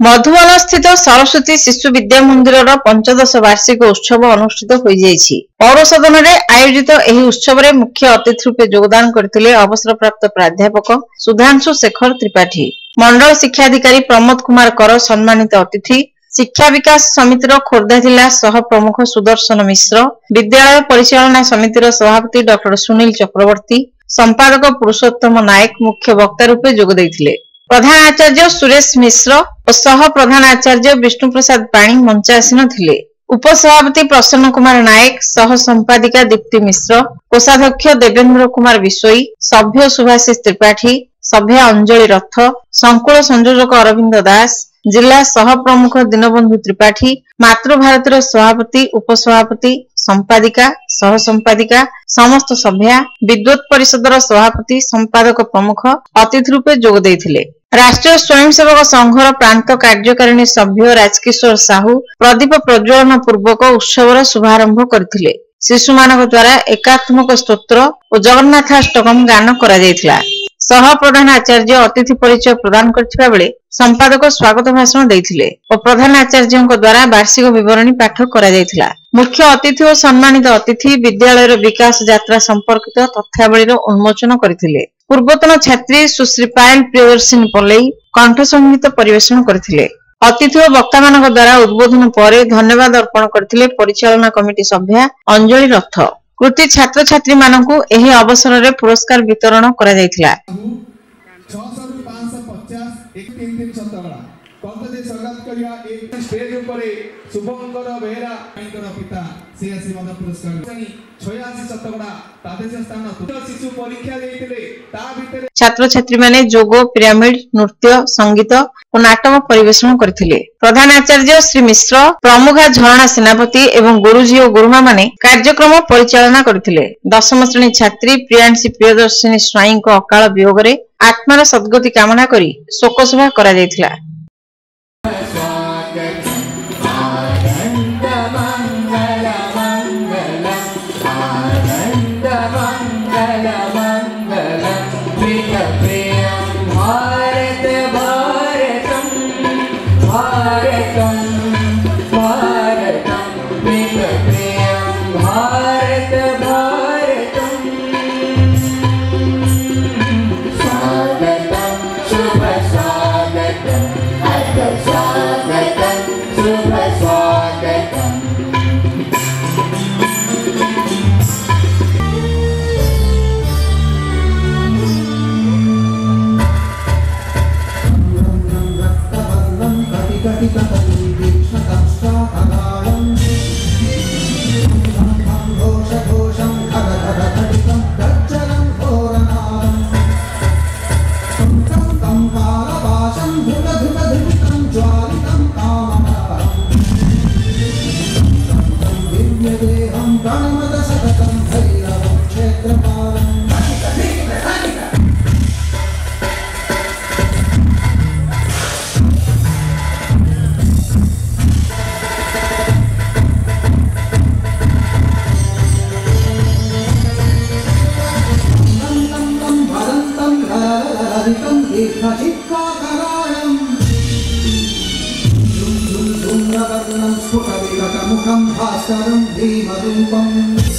मधुबन स्थित सरस्वती शिशु विद्या मंदिर पंचदश वार्षिक उत्सव अनुष्ठित हो पौर सदन में आयोजित यह उत्सव में मुख्य अतिथि रूपे योगदान करते अवसरप्राप्त प्राध्यापक सुधांशु शेखर त्रिपाठी, मंडल शिक्षाधिकारी प्रमोद कुमार कर सम्मानित अतिथि, शिक्षा विकास समितिर खोर्धा जिला सह प्रमुख सुदर्शन मिश्र, विद्यालय परिचालना समितिर सभापति डॉ सुनील चक्रवर्ती, संपादक पुरुषोत्तम नायक मुख्य वक्ता रूपे जोग देइथिले। प्रधान आचार्य सुरेश मिश्र और सह प्रधान आचार्य विष्णु प्रसाद पाणी मंचासीन थिले। उपसभापति प्रसन्न कुमार नायक, सह संपादिका दीप्ति मिश्र, कोषाध्यक्ष देवेंद्र कुमार विशोई, सभ्य सुभाषिष त्रिपाठी, सभ्य अंजलि रथ, संकुल संयोजक अरविंद दास, जिला सह प्रमुख दीनबंधु त्रिपाठी, मातृभारतर सभापति, उपसभापति, संपादिका, सह संपादिका, समस्त सभ्या, विद्वत परिषदर सभापति, संपादक प्रमुख अतिथि रूपे जोग देइथिले। राष्ट्रीय स्वयंसेवक संघर प्रांत कार्यकारिणी सभ्य राजकिशोर साहू प्रदीप प्रज्वलन पूर्वक उत्सवर शुभारंभ करथिले। शिशु मानक द्वारा एकात्मक स्तोत्र और जगन्नाथाष्टकम गान करा जायथिला। सह प्रधान आचार्य अतिथि परिचय प्रदान करथिबा बेले संपादक स्वागत भाषण देइथिले और प्रधान आचार्यों द्वारा वार्षिक विवरणी पाठ करा जायथिला। मुख्य अतिथि और सम्मानित अतिथि विद्यालय विकास यात्रा संपर्कित तथ्यावली उन्मोचन करथिले। पूर्वतन छात्री सुश्री पायल प्रियदर्शिनी पल्लई कंठ संगीत परिवेषण करथिले। अतिथि और वक्ता मानक द्वारा उद्बोधन पर धन्यवाद अर्पण करथिले परिचालना कमिटी सभ्या अंजलि रथ। कृति छात्र छात्री मानकु एही अवसर रे पुरस्कार वितरण करा जायथिला। 600 रु 550 एक 3 दिन सतगड़ा कलकत्ते स्वागत करिया एक स्टेज ऊपर शुभंकर बेहरा आईकर पिता से आशीर्वाद पुरस्कार 86 सतगड़ा तादेश स्थान शिशु परीक्षा देइतिले ता भितरे छात्र छात्री माने जोग, पिरामिड, नृत्य, संगीत और नाटक परिवेषण करथिले। प्रधान आचार्य श्री मिश्र, प्रमुखा झरणा सेनापति एवं गुरुजी और गुरुमा माने कार्यक्रम परिचालना करथिले। 10म श्रेणी छात्री प्रियांशी प्रियदर्शिनी स्वाई को अकाल वियोग रे आत्मार सद्गति कामना करी शोक सभा करा जायथिला। मुखं भास्करं धीमरूपम्